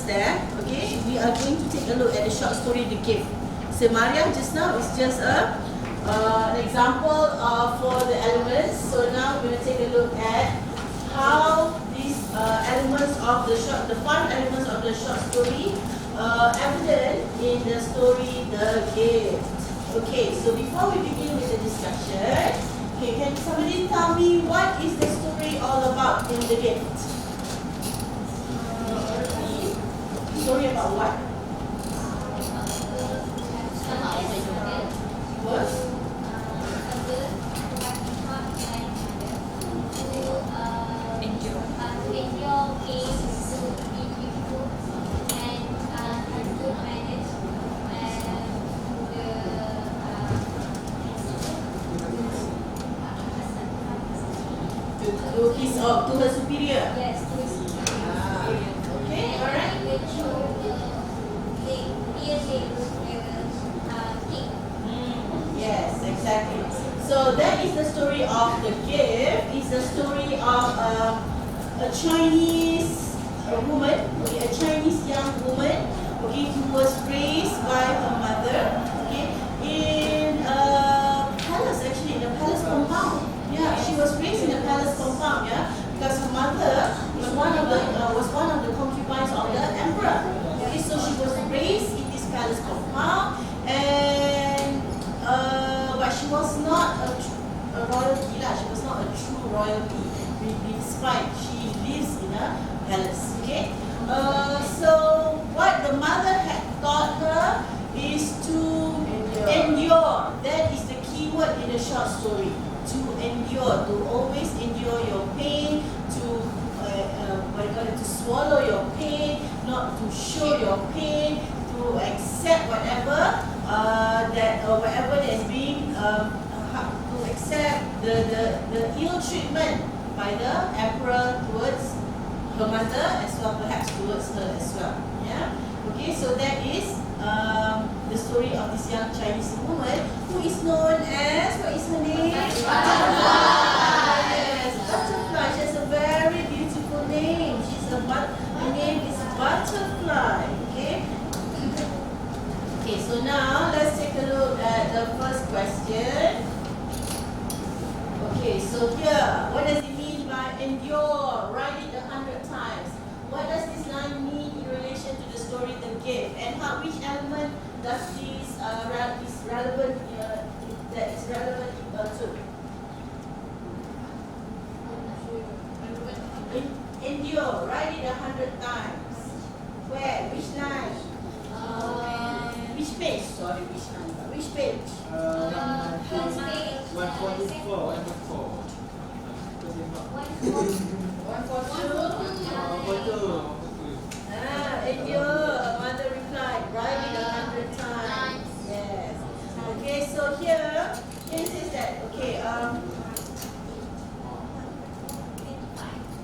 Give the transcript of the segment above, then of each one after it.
elements there. Okay, we are going to take a look at the short story The Gift. So Maria just now is just an example for the elements. So now we're going to take a look at how these elements of the 5 elements of the short story evident in the story The Gift. Okay, so before we begin with the discussion, okay, can somebody tell me what is the story all about in The Gift? Story about what? What? To her superior? Yes, to his superior. Okay, alright. Yes, exactly. So that is the story of The Gift. It's the story of a Chinese woman, okay, a Chinese young woman, okay, who was raised by her mother, okay, in a palace, actually, in a palace compound. Yeah, she was raised in a palace compound, yeah, because her mother was one of the concubines of the emperor. Okay, so she was raised in this palace compound, and but she was not a royalty, she was not a true royalty, despite she lives in a palace. Okay, so what the mother had taught her is to endure. That is the key word in the short story. To endure, to always endure your pain, to swallow your pain, not to show your pain, to accept whatever whatever that is being to accept the ill treatment by the emperor towards her mother, as well perhaps towards her as well. Yeah. Okay, so that is the story of this young Chinese woman who is known as, what is her name? Butterfly. Yes, Butterfly. She has a very beautiful name. Her name is Butterfly. Okay. Okay, so now let's take a look at the first question. Okay, so here, what does it mean by endure? Write it 100 times. What does this line mean in relation to the story The Gift? And which element does this is relevant to? Endure. Write it 100 times. Where? Which line? Which page? Sorry, which line? Which page? 144. 142. Endure. Mother replied, write it 100 times. Yes. Okay, so here it says that, okay,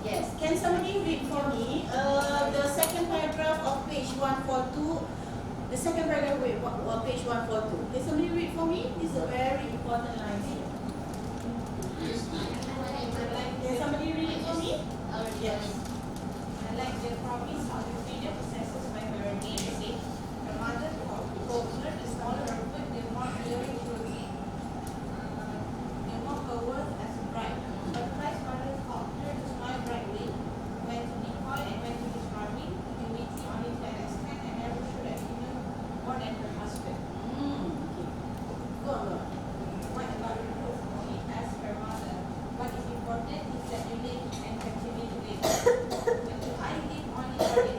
yes, can somebody read for me the second paragraph of page 142? The second paragraph of page 142. Can somebody read for me? This is a very important line here. Can somebody read it for me? Yes. Like the promise of the freedom possesses by her namesake, her mother coaxed the smaller foot, they mock hearing truly. They mock her worth as a bride. But Christ's mother taught her to smile brightly, when to decoy and when to be charming, humility only to an extent, and never should have given more than her husband. Go on. What about reproof? Only as her mother. What is important is that you live and continue to live. When I live only for the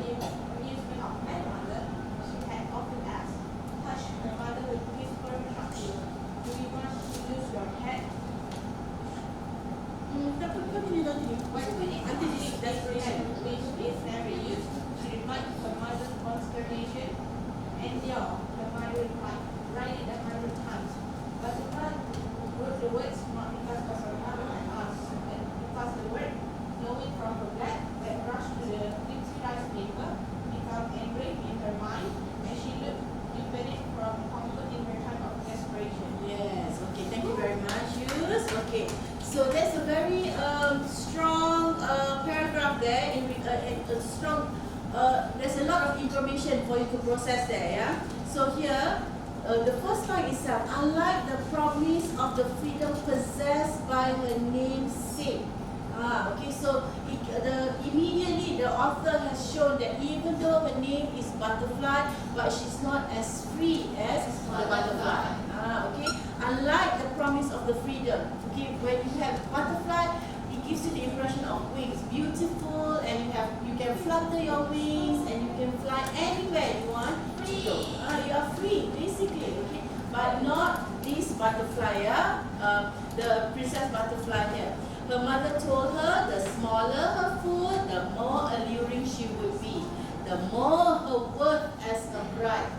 information for you to process there, yeah. So here, the first line itself, unlike the promise of the freedom possessed by her namesake. Okay, so immediately the author has shown that even though her name is Butterfly, but she's not as free as the butterfly. Okay, unlike the promise of the freedom. Okay, when you have butterfly, it gives you the impression of wings, beautiful, and you can flutter your wings and you can fly anywhere you want. Free. You are free, basically. Okay, but not this butterfly. The princess butterfly here. Her mother told her the smaller her food, the more alluring she would be, the more her worth as a bride.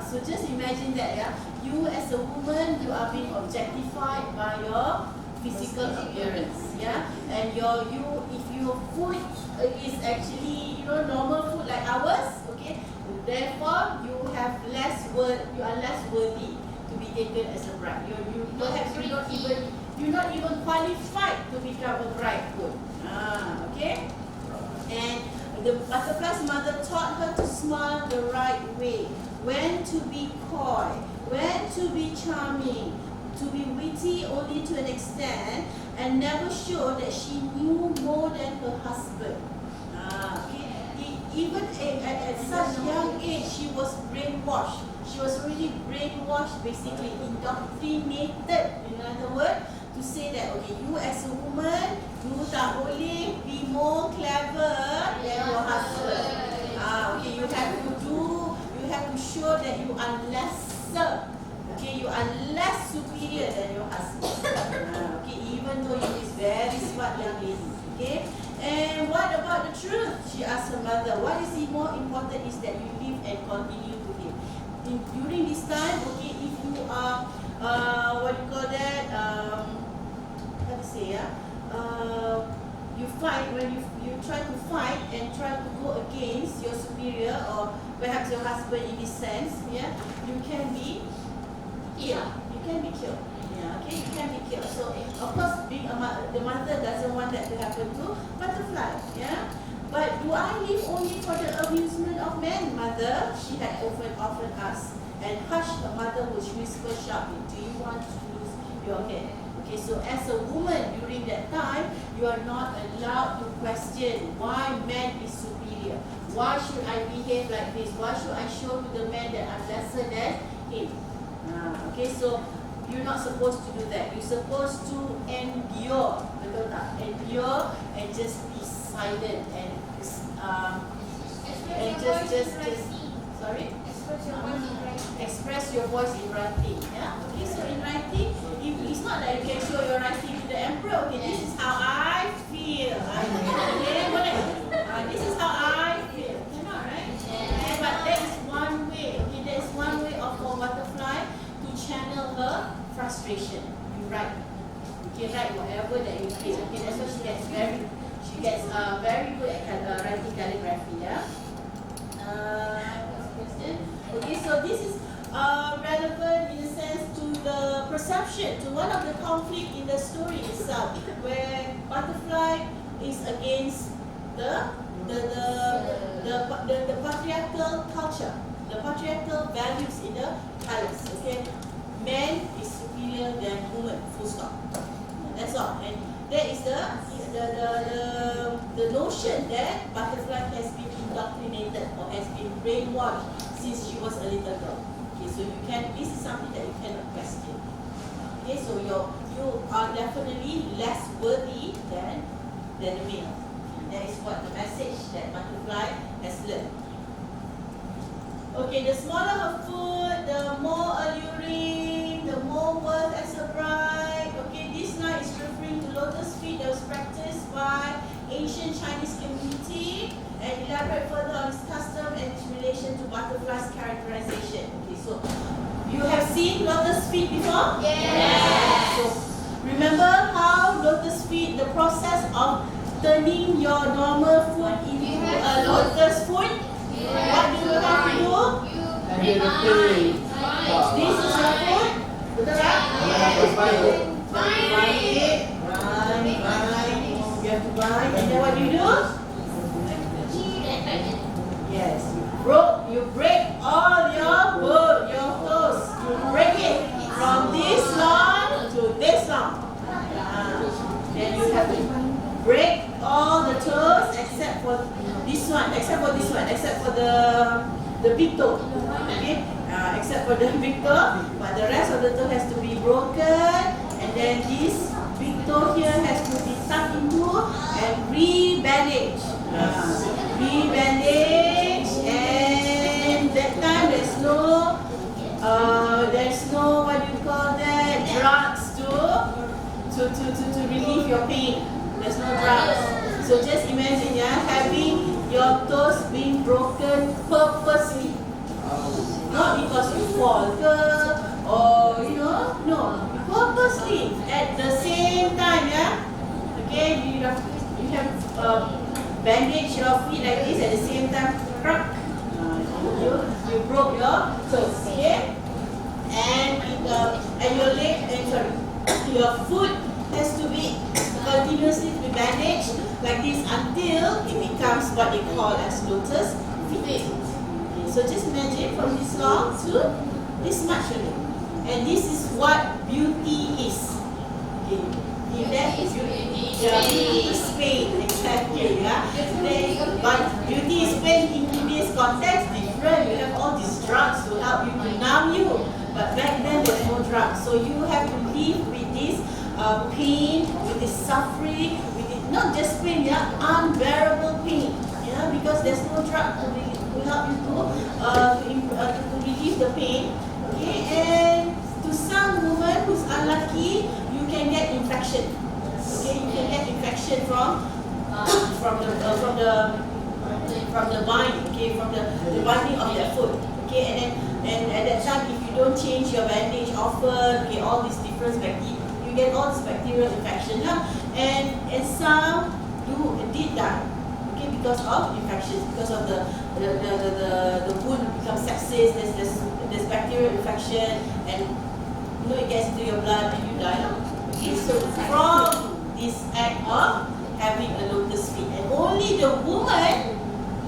So just imagine that, yeah. You as a woman, you are being objectified by your physical appearance, yeah. And if your food is actually normal food like ours, okay. Therefore, you are less worthy to be taken as a bride. You're not even qualified to become a bridegroom. Okay? And the butterfly's mother taught her to smile the right way, when to be coy, when to be charming, to be witty only to an extent, and never show that she knew more than her husband. Even at such young age, she was brainwashed. She was really brainwashed, basically indoctrinated, in other words, to say that, okay, you as a woman, you tak boleh be more clever than your husband. Okay, you have to show that you are lesser. Okay, you are less superior than your husband. Okay, even though you is very smart young lady. Okay, and what about the truth? She asked her mother. What is more important is that you live and continue to live. During this time, okay, if you are what do you call that? How to say, you fight, when you try to fight and try to go against your superior or perhaps your husband in this sense, yeah, you can be killed. You can be killed. Yeah, okay, you can be killed. So of course, the mother doesn't want that to happen to butterfly. Yeah. But do I live only for the amusement of men, mother? She had often asked. And hush, the mother would whisper sharply, do you want to lose your head? Okay, so as a woman during that time, you are not allowed to question why man is superior. Why should I behave like this? Why should I show to the man that I'm lesser than him? Okay, so you're not supposed to do that. You're supposed to endure, betul tak? Endure and just be silent and just sorry. Express your voice in writing. Yeah. Okay. So in writing, it's not like you can show your writing to the emperor. Okay. This is how I feel. Okay. This is how I feel. Cannot, right? Okay, but there is one way. Okay. There is one way of a butterfly to channel her frustration. You write. You can write whatever that you feel. Okay. That's why she gets very good at writing calligraphy. Yeah. Okay, so this is relevant in a sense to the perception, to one of the conflict in the story itself, where butterfly is against the patriarchal culture, the patriarchal values in the palace. Okay, man is superior than woman. Full stop. That's all. And there is the notion that butterfly has been indoctrinated or has been brainwashed since she was a little girl. Okay, so this is something that you cannot question. Okay, so you are definitely less worthy than the male. That is what the message that butterfly has learned. Okay, the smaller her food, the more alluring, the more worth as a bride. Okay, this now is referring to lotus feet that was practiced by ancient Chinese community, and elaborate further on its custom and its relation to butterfly's characterization. Okay, so you have seen lotus feet before? Yes. So remember how lotus feet, the process of turning your normal food into a lotus foot? Yes. What do you have to do? This is your food. Betul tak? Bind it. You have to bind. And then what do you do? Yes, you you break all your toes. You break it from this long to this long. Then you have to break all the toes except for this one, except for the big toe. Okay, except for the big toe, but the rest of the toe has to be broken, and then this big toe here has to be tucked into and re-bandaged. Re-bandaged, and that time there's no what do you call that, drugs to relieve your pain. There's no drugs. So just imagine, having your toes being broken purposely. Not because you fall or no, purposely at the same time, Okay, you have bandage your feet like this at the same time. You broke your toes, okay? And your leg, your foot has to be continuously bandaged like this until it becomes what they call as lotus feet. Okay, so just imagine from this long to this much only. And this is what beauty is. Okay. That is beauty is pain, exactly. But beauty is pain in today's context different. You have all these drugs to help you to numb you. But back then there's no drugs. So you have to live with this pain, with this suffering, with it, not just pain, unbearable pain. Because there's no drug to help you to relieve the pain. Okay, and to some women who's unlucky, you can get infection. Okay, you can get infection from the bind, okay, from the binding of their foot. Okay, and at that time, if you don't change your bandage often, okay, all these different bacteria, you get all this bacterial infection, and some did die. Okay, because of infections, because of the wound becomes sepsis, there's bacterial infection, and it gets into your blood and you die. Okay, so from this act of having a lotus feet, and only the woman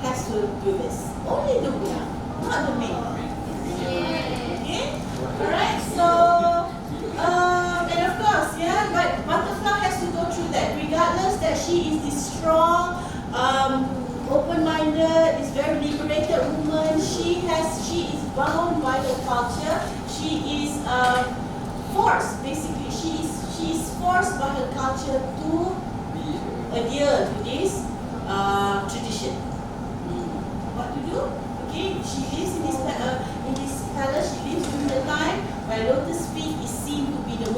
has to do this. Only the woman, not the man. Okay, alright. So and of course, but butterfly has to go through that, regardless that she is this strong, open-minded, is very liberated woman. She is bound by the culture. She is forced, basically. She is forced by her culture to adhere to this tradition. What to do? Okay, she lives in this palace. She lives during the time where lotus feet is seen to be the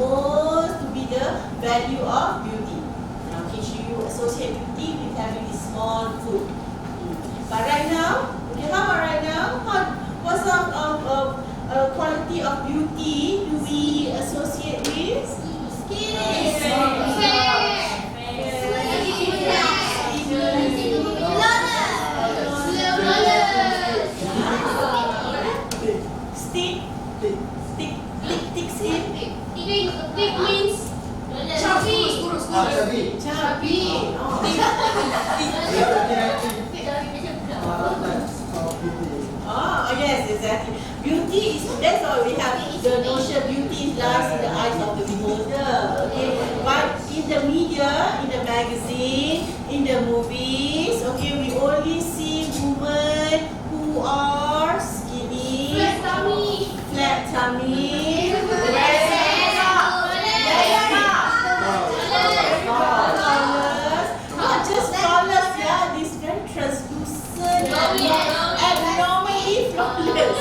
value of beauty. Okay, you associate beauty with having this small foot. But right now, how about right now? What sort of quality of beauty do we associate with? Thick skin. Thick means chubby. Chubby. Oh, yes, exactly. Beauty is, that's all we have. The notion beauty lies in the eyes of the beholder. Okay, but in the media, in the magazine, in the movies, okay, we only see women who are skinny, flat tummy, not just flawless, this very translucent, abnormally flawless.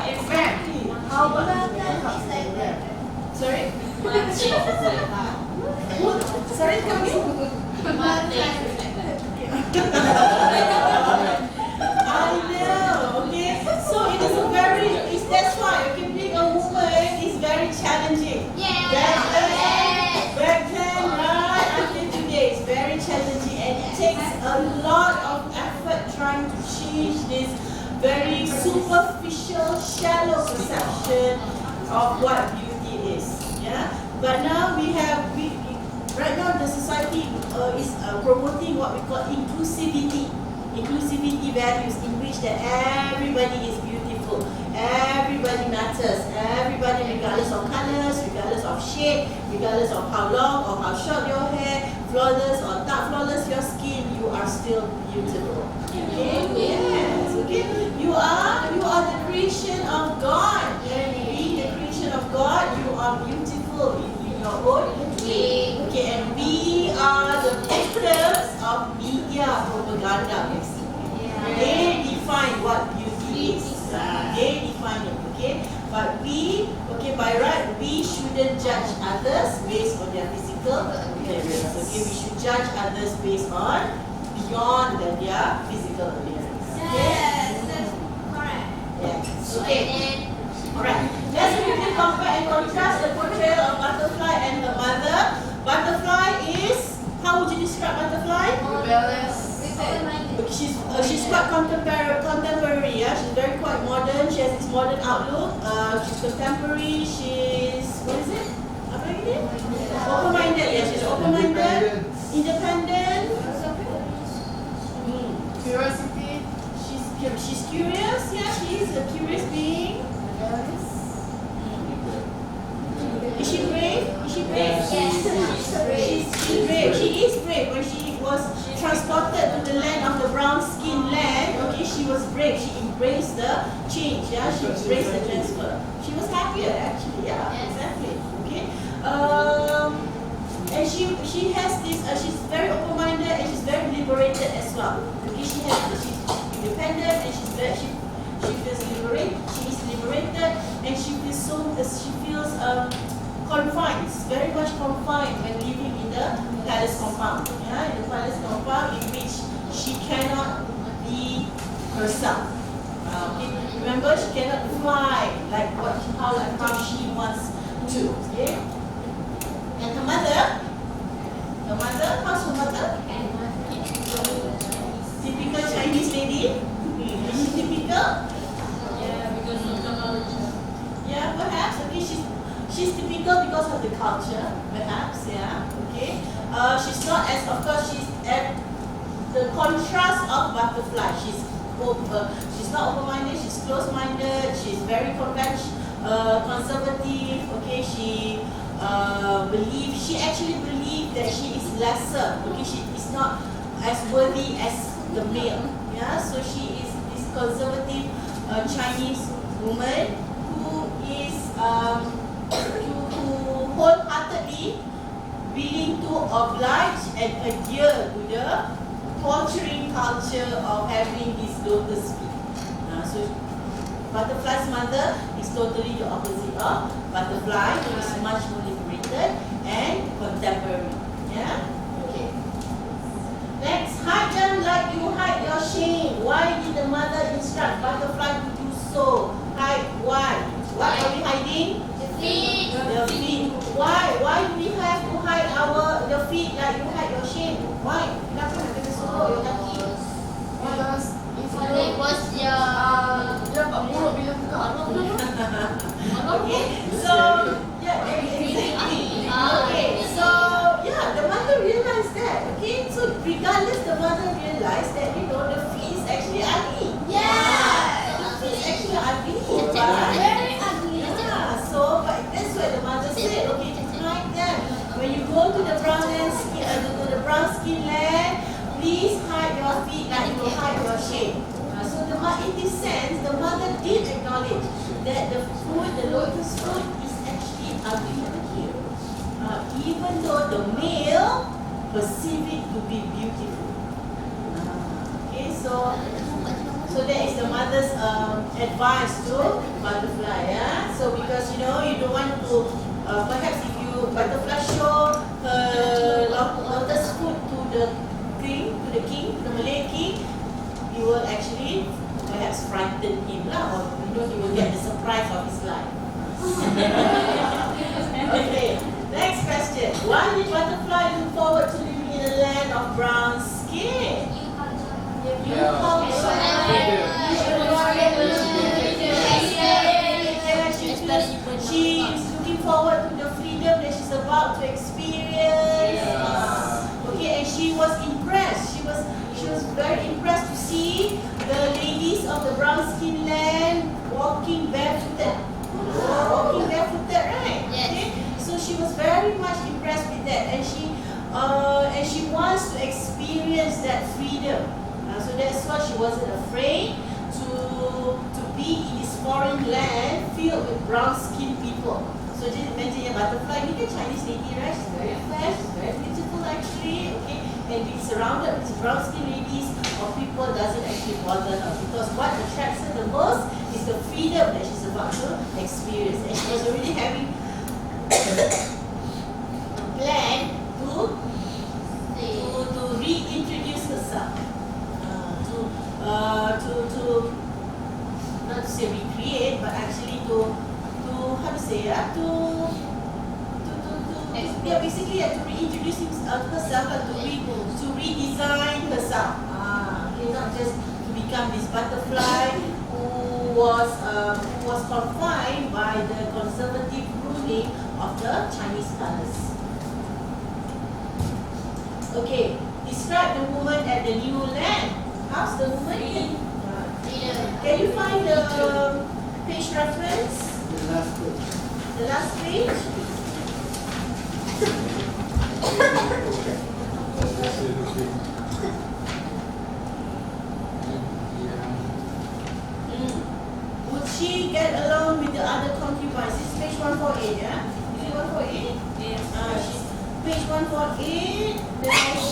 Exactly. How about sorry? Sorry, come again? I know, okay? So it is that's why, okay, being a woman is very challenging. Back then, right until today, it's very challenging, and it takes a lot of effort trying to change this very superficial, shallow perception of what beauty is. But now right now the society is promoting what we call inclusivity. values in which that everybody is beautiful, everybody matters, everybody regardless of colors, regardless of shape, regardless of how long or how short your hair, flawless or not flawless your skin, you are still beautiful. Okay? Yes. Okay. You are the creation of God. And being the creation of God, you are beautiful in your own way. Okay. And we are the victims of media propaganda. They define what beauty is. They define it. Okay. But we, by right, we shouldn't judge others based on their physical appearance. Okay. We should judge others based on beyond their physical appearance. Yes, that's correct. Yes. Okay. Alright. Let's quickly compare and contrast the portrayal of butterfly and her mother. Butterfly is, how would you describe butterfly? Rebellious. She's quite contemporary. Yeah, she's very quite modern. She has this modern outlook. She's contemporary. She's what is it? Apa ini? Open-minded. Yeah, she's open-minded, independent. Curiosity. She's curious. Yeah, she is a curious being. Is she brave? Is she brave? Yes, She's brave. She is brave. When she was transported to the land of the brown skin land, okay, she was brave. She embraced the change. Yeah, she embraced the transfer. She was happier actually. Yeah, exactly. Okay. And she has this. She's very open-minded and she's very liberated as well. Okay, she's independent and she feels liberated. She is liberated and she feels confined, very much confined when living in the palace compound. Yeah, in the palace compound in which she cannot be herself. Okay, remember she cannot fly like how she wants to. Okay, and her mother, how's her mother? Typical Chinese lady. Is she typical? Yeah, perhaps. Okay, she's typical because of the culture, perhaps. Yeah. Okay. She's not as, of course, she's at the contrast of butterfly. She's not open-minded. She's close-minded. She's very conservative. Okay. She actually believes that she is lesser. Okay. She is not as worthy as the male. Yeah. So she is this conservative Chinese woman who is wholeheartedly willing to oblige and adhere to the torturing culture of having this lotus feet. So butterfly's mother is totally the opposite of butterfly, who is much more liberated and contemporary. Yeah? Okay. Next, hide them like you hide your shame. Why did the mother instruct butterfly to do so? Hide, why? What are we hiding? The feet. The feet. Why? Why do we have to hide the feet like you hide your shame? Why? Kenapa nak kena sorok your kaki? Because it was dia dapat buruk bila buka. Okay, so exactly. Okay, so the mother realized that. Okay, so regardless, the mother realized that the feet is actually ugly. Yeah. The feet is actually ugly. Very ugly. Yeah, so but that's why the mother said, okay, hide them. When you go to the brown skin land, please hide your feet like you hide your shame. So in this sense, the mother did acknowledge that the lotus fruit is actually ugly to him. Even though the male perceive it to be beautiful. Okay, so that is the mother's advice to butterfly. Yeah. So because you don't want to perhaps if butterfly show her lotus fruit to the Malay king, he will actually perhaps frighten him lah, or he will get the surprise of his life. Okay, next question. Why did butterfly look forward to living in a land of brown skin? She is looking forward to the freedom that she's about to experience. Okay, and she was impressed. She was very impressed to see the and she wants to experience that freedom. So that's why she wasn't afraid to be in this foreign land filled with brown-skinned people. So just imagine a butterfly. Look at Chinese lady, right? She's very fair, she's very beautiful actually. Okay, and being surrounded with brown-skinned ladies or people doesn't actually bother her, because what attracts her the most is the freedom that she's about to experience. And she was already having a plan to reintroduce herself, to not to say recreate, but actually to how to say basically to reintroduce herself and to redesign herself. Okay, not just to become this butterfly who was confined by the conservative ruling of the Chinese palace. Okay, describe the woman at the new land. How's the woman in? Can you find the page reference? The last page. The last page? Would she get along with the other concubines? This is page 148, yeah? Is it 148? Yes. Page 148, there's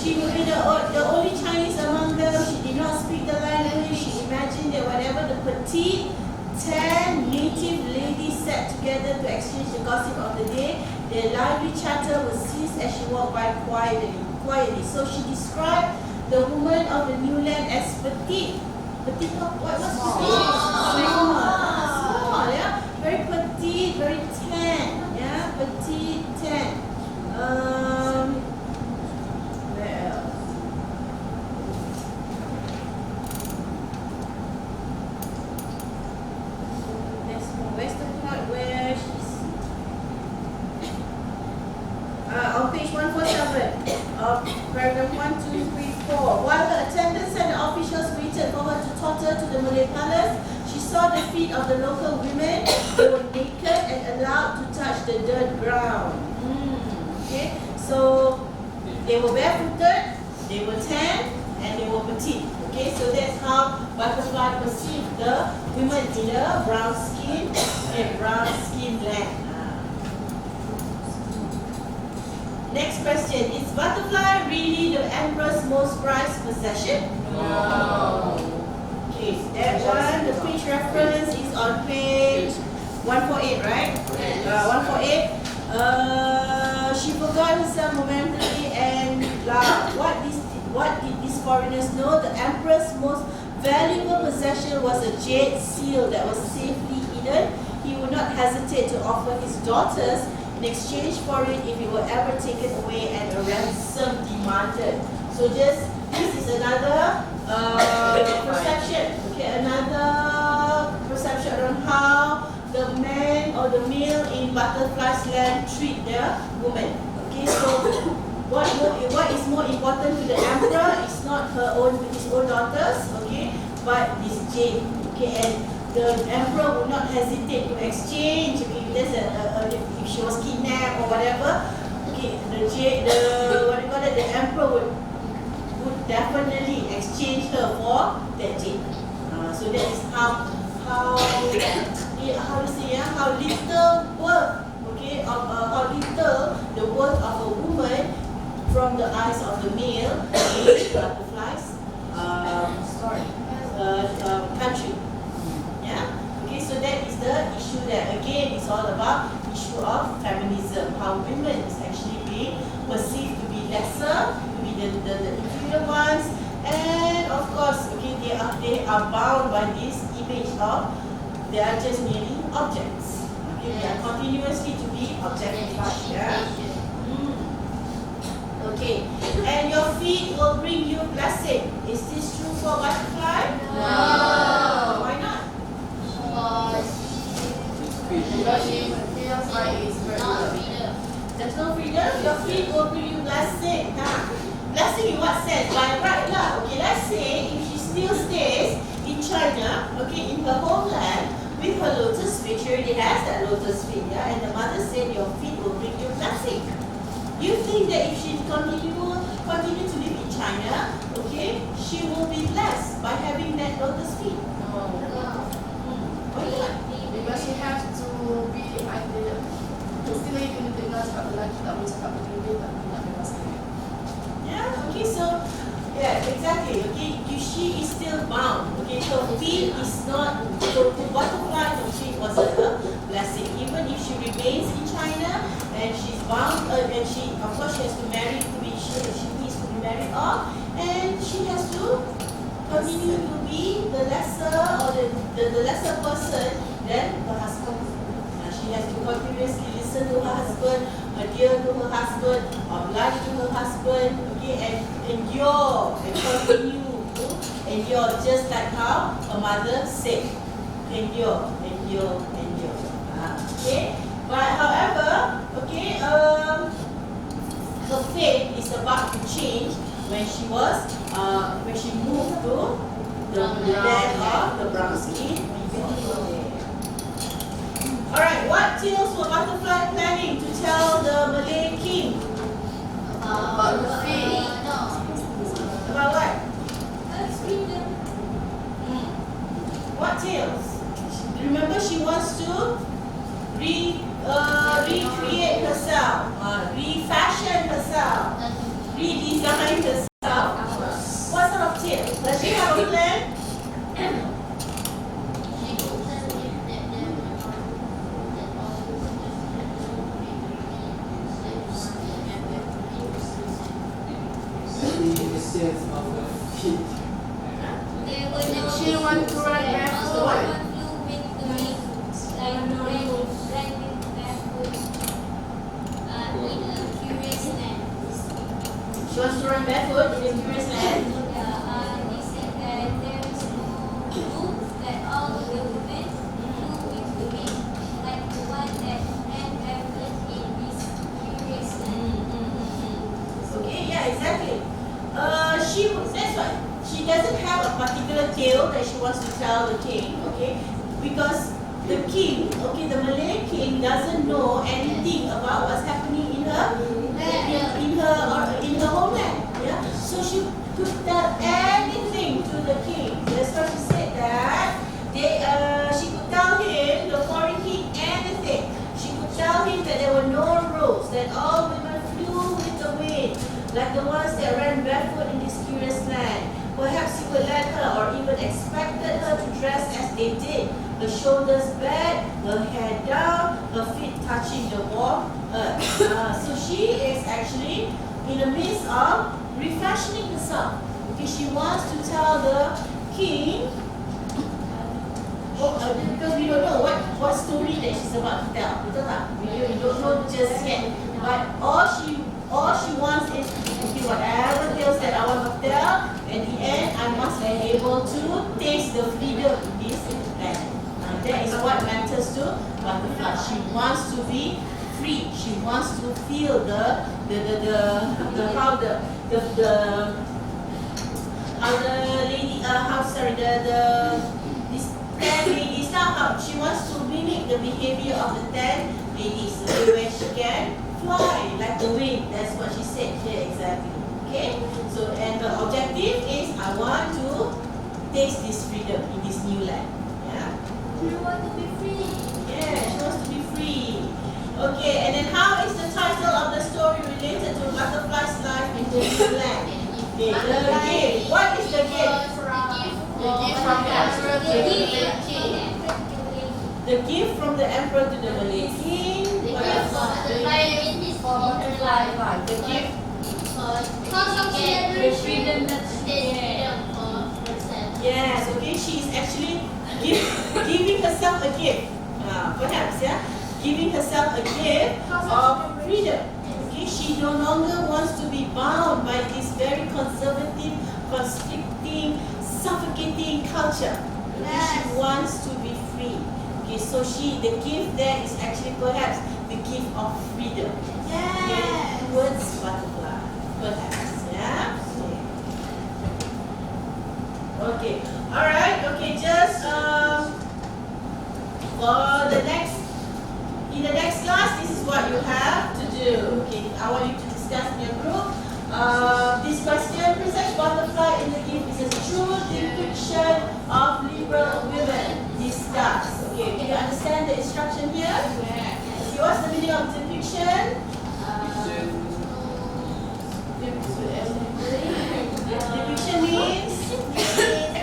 she would be the only Chinese among them. She did not speak the language. She imagined that whenever the petite 10 native ladies sat together to exchange the gossip of the day, their lively chatter would cease as she walked by quietly. So she described the woman of the new land as petite. Petite, what's petite? Small, yeah. Very petite, very tan, yeah. Petite, tan. Where else? Where's the part where she's on page 147, paragraph 1, 2, 3, 4. While her attendants and the officials waited for her to totter to the Malay palace, she saw the feet of the local women. They were naked and allowed to touch the dirt ground. Okay, so they were barefooted, they were tan, and they were petite. Okay, so that's how butterfly perceived the women in the brown skin land. Next question: is butterfly really the emperor's most prized possession? No. Okay, that one, the page reference is on page 148, right? 148. She forgot herself momentarily and laughed. What did these foreigners know? The emperor's most valuable possession was a jade seal that was safely hidden. He would not hesitate to offer his daughters in exchange for it if it were ever taken away and a ransom demanded. So this is another perception. Okay, another perception on how the man or the male in butterfly's land treat the woman. Okay, so what is more important to the emperor is not his own daughters, okay, but this jade. Okay, and the emperor would not hesitate to exchange if there's if she was kidnapped or whatever. Okay, the emperor would definitely exchange her for that jade. So that is how little worth, okay, how little the worth of a woman from the eyes of the male in butterflies country. Yeah. Okay, so that is the issue that again is all about issue of feminism. How women is actually being perceived to be lesser, to be the inferior ones, and of course, okay, they are bound by this image of they are just merely objects. Okay, they are continuously to be objectified. Yeah. Okay, and your feet will bring you blessing. Is this true for butterfly? No. Why not? Because she feels like it's not freedom. There's no freedom. Your feet will bring you blessing. Blessing in what sense? By right lah. Okay, let's say if she still stays in China, okay, in her homeland with her lotus feet, she already has that lotus feet, yeah, and the mother said your feet will bring you blessing. You think that if she continue to live in China, okay, she will be blessed by having that lotus feet? Why not? Because she has to be ideal. Mestilah itu ditinggal sebab lelaki tak boleh cakap betul dia tak nak bebaskan. Yeah, okay, so yeah, exactly. Okay, she is still bound. Okay, so feet is not so to butterfly to feet was a blessing. Even if she remains in China and she's bound, and she of course she has to marry to be sure she needs to be married off, and she has to continue to be the lesser or the lesser person than her husband. She has to continuously listen to her husband, adhere to her husband, oblige to her husband, okay, and endure and continue to endure just like how her mother said. Endure, endure, endure. Okay, but however, okay, her fate is about to change when she moved to the land of the brown skin people. Alright, what tales were Butterfly planning to tell the Malay king? About the feet. About what? freedom. What tales? Remember, she wants to recreate herself, refashion herself, redesign herself. What sort of tales? Does she have a plan? The sense of the feet. She want to run barefoot. She wants to run barefoot in the curious land. Okay, yeah, exactly. That's why she doesn't have a particular tale that she wants to tell the king, okay? Because the king, okay, the Malay king doesn't know anything about what's happening in her homeland. Yeah, so she could tell anything to the king. That's why she said that she could tell him, the foreign king, anything. She could tell him that there were no rules, that all women flew with the wind, like the ones that ran barefoot in this curious land. Perhaps he would let her or even expected her to dress as they did, her shoulders back, her hair down, her feet touching the warm earth. So she is actually in the midst of refashioning herself. Okay, she wants to tell the king, because we don't know what story that she's about to tell. Betul tak? We don't know just yet. But all she wants is, okay, whatever tales that I want to tell, at the end I must be able to taste the freedom in this land. That is what matters to Butterfly. She wants to be free. She wants to feel the these 10 ladies now. She wants to mimic the behavior of the 10 ladies, okay, where she can fly like the wind. That's what she said here exactly. Okay, so and the objective is I want to taste this freedom in this new land. Yeah. You want to be free. Yeah, she wants to be free. Okay, and then how is the title of the story related to Butterfly's life in the new land? Okay, the gift. What is the gift? The gift from the emperor to the Malay king. The gift from the emperor to the Malay king. What else? For butterfly. The gift. Yes, okay, she is actually giving herself a gift. Perhaps, yeah? Giving herself a gift of freedom. Okay, she no longer wants to be bound by this very conservative, constricting, suffocating culture. Okay, she wants to be free. Okay, so the gift there is actually perhaps the gift of freedom. Okay, towards Butterfly. Perhaps, yeah? Okay. Alright, okay, just for the next have to do. Okay, I want you to discuss in your group. This question, Princess Butterfly in the gift is a true depiction of liberal women. Discuss. Okay, do you understand the instruction here? Okay, what's the meaning of depiction? Depiction means depicting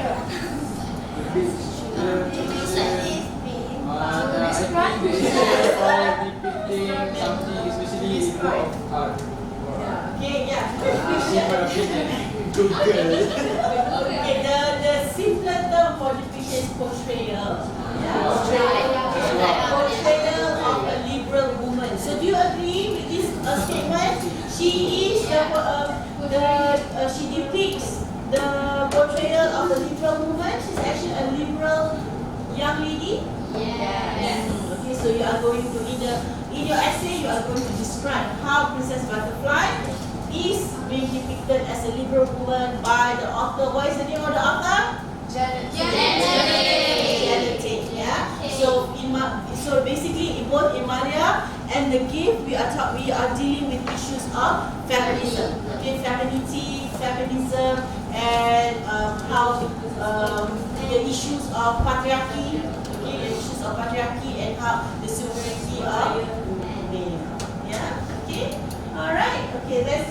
something, especially in form of art. okay, yeah. Good girl. Okay, the simpler term for depiction is portrayal. Yeah, portrayal of a liberal woman. So do you agree with this statement? She is she depicts the portrayal of a liberal woman. She's actually a liberal young lady. Yes. Okay, so you are going to in your essay you are going to describe how Princess Butterfly is being depicted as a liberal woman by the author. What is the name of the author? Janet. Janet. Yeah. So so basically, both in Maria and the gift, we are dealing with issues of feminism. Okay, feminism, and how the issues of patriarchy. Okay, the issues of patriarchy and how the superiority of men. Yeah. Okay. All right. Okay. Let's